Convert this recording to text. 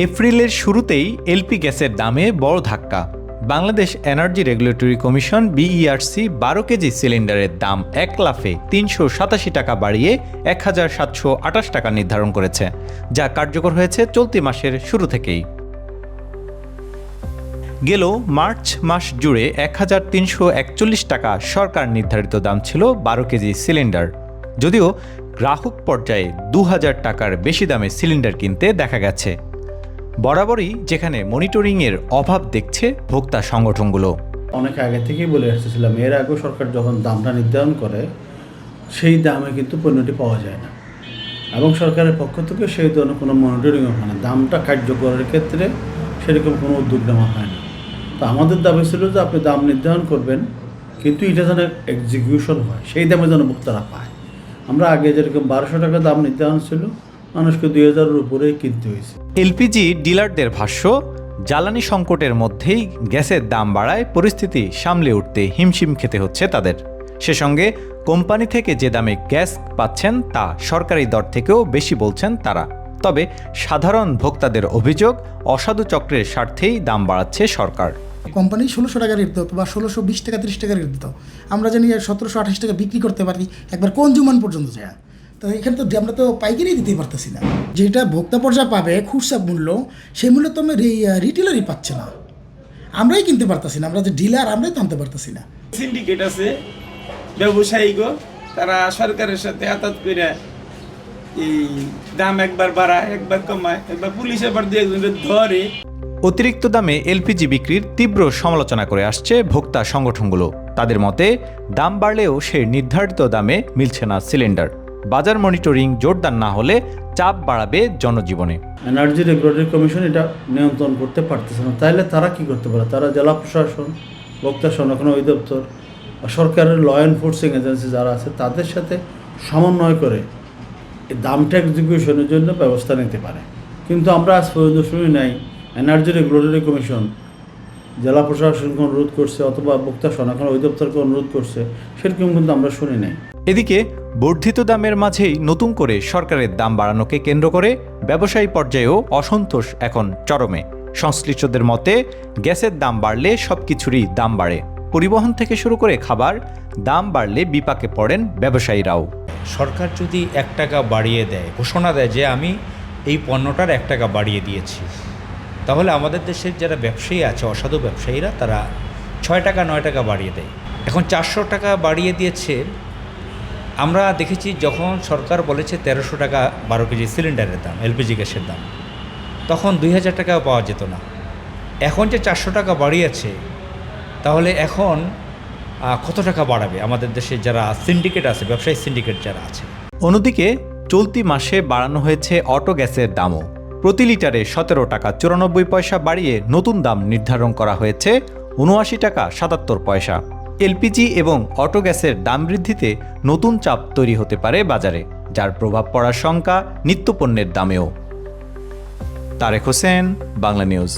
এপ্রিলের শুরুতেই এলপি গ্যাসের দামে বড় ধাক্কা। Bangladesh energy regulatory commission BERC 12 KG সিলিন্ডারের দাম এক লাফে 387 টাকা বাড়িয়ে 1728 টাকা নির্ধারণ করেছে, যা কার্যকর হয়েছে চলতি মাসের শুরু থেকেই। গেল মার্চ মাস জুড়ে 1341 টাকা সরকার নির্ধারিত দাম ছিল 12 কেজি সিলিন্ডার, যদিও গ্রাহক পর্যায়ে 2000 টাকার বেশি দামে সিলিন্ডার কিনতে দেখা গেছে। বরাবরই যেখানে মনিটরিংয়ের অভাব দেখছে ভোক্তা সংগঠনগুলো। অনেক আগে থেকেই বলে আসতেছিলাম, এর আগেও সরকার যখন দামটা নির্ধারণ করে সেই দামে কিন্তু পণ্যটি পাওয়া যায় না, এবং সরকারের পক্ষ থেকে সেই ধরনের কোনো মনিটরিংও হয় না। দামটা কার্যকরের ক্ষেত্রে সেরকম কোনো উদ্যোগ নেওয়া হয় না। তো আমাদের দাবি ছিল যে আপনি দাম নির্ধারণ করবেন, কিন্তু এটা যেন এক্সিকিউশন হয়, সেই দামে যেন ভোক্তারা পায়। আমরা আগে যেরকম 1200 টাকা দাম নির্ধারণ ছিল, মানুষকে 2000-এর উপরেই কিনতে হয়েছে। এলপিজি ডিলারদের ভাষ্য, জ্বালানি সংকটের মধ্যেই গ্যাসের দাম বাড়ায় পরিস্থিতি সামলে উঠতে হিমশিম খেতে হচ্ছে তাদের। সে সঙ্গে কোম্পানি থেকে যে দামে গ্যাস পাচ্ছেন তা সরকারি দর থেকেও বেশি বলছেন তারা। তবে সাধারণ ভোক্তাদের অভিযোগ, অসাধু চক্রের স্বার্থেই দাম বাড়াচ্ছে সরকার। কোম্পানি 1600 টাকা রেট দিত বা 1620 টাকা 30 টাকা রেট দিত, আমরা জানি 1728 টাকা বিক্রি করতে পারি একবার কনজিউমার পর্যন্ত যায়। তো এখানে তো আমরা তো পাইকারি দিতে পারতেছি না, যেটা ভোক্তা পর্যায়ে পাবে খুচরা মূল্য, সেই মূল্য তো আমি রিটেলারই পাচ্ছে না, আমরাই কিনতে পারতেছি না, আমরা যে ডিলার আমরাই তো আনতে পারতেছি না। সিন্ডিকেট আছে ব্যবসায়ীগো, তারা সরকারের সাথে আতাত করে এই দাম একবার বাড়ায় একবার কমায়, একবার পুলিশ আবার দিয়ে ধরে। অতিরিক্ত দামে এলপিজি বিক্রির তীব্র সমালোচনা করে আসছে ভোক্তা সংগঠনগুলো। তাদের মতে দাম বাড়লেও সে নির্ধারিত দামে মিলছে না সিলিন্ডার। বাজার মনিটরিং জোরদার না হলে চাপ বাড়াবে জনজীবনে। এনার্জি রেগুলেটরি কমিশন এটা নিয়ন্ত্রণ করতে পারতেছে না, তাইলে তারা কি করতে পারে? তারা জেলা প্রশাসন, ভোক্তা সংরক্ষণ অধিদপ্তর, সরকারের ল এনফোর্সিং এজেন্সি যারা আছে তাদের সাথে সমন্বয় করে এই দামটা এক্সিকিউশনের জন্য ব্যবস্থা নিতে পারে। কিন্তু আমরা আজ পর্যন্ত শুনি নাই এনার্জি রেগুলেটরি কমিশন জেলা প্রশাসনকে অনুরোধ করছে অথবা ভোক্তা সংরক্ষণ অধিদপ্তরকে অনুরোধ করছে, সেরকম কিন্তু আমরা শুনি নাই। এদিকে বর্ধিত দামের মাঝেই নতুন করে সরকারের দাম বাড়ানোকে কেন্দ্র করে ব্যবসায়ী পর্যায়েও অসন্তোষ এখন চরমে। সংশ্লিষ্টদের মতে গ্যাসের দাম বাড়লে সবকিছুরই দাম বাড়ে। পরিবহন থেকে শুরু করে খাবার দাম বাড়লে বিপাকে পড়েন ব্যবসায়ীরাও। সরকার যদি 1 টাকা বাড়িয়ে দেয়, ঘোষণা দেয় যে আমি এই পণ্যটার 1 টাকা বাড়িয়ে দিয়েছি, তাহলে আমাদের দেশের যারা ব্যবসায়ী আছে, অসাধু ব্যবসায়ীরা, তারা 6 টাকা 9 টাকা বাড়িয়ে দেয়। এখন 400 টাকা বাড়িয়ে দিয়েছে। আমরা দেখেছি যখন সরকার বলেছে 1300 টাকা 12 কেজি সিলিন্ডারের দাম, এলপিজি গ্যাসের দাম, তখন 2000 টাকাও পাওয়া যেত না। এখন যে 400 টাকা বাড়িয়েছে, তাহলে এখন কত টাকা বাড়াবে আমাদের দেশে যারা সিন্ডিকেট আছে, ব্যবসায়ী সিন্ডিকেট যারা আছে। অন্যদিকে চলতি মাসে বাড়ানো হয়েছে অটো গ্যাসের দামও। প্রতি লিটারে 17 টাকা 94 পয়সা বাড়িয়ে নতুন দাম নির্ধারণ করা হয়েছে 79 টাকা 77 পয়সা। এলপিজি এবং অটো গ্যাসের দাম বৃদ্ধিতে নতুন চাপ তৈরি হতে পারে বাজারে, যার প্রভাব পড়ার শঙ্কা নিত্যপণ্যের দামেও। তারেক হোসেন, বাংলা নিউজ।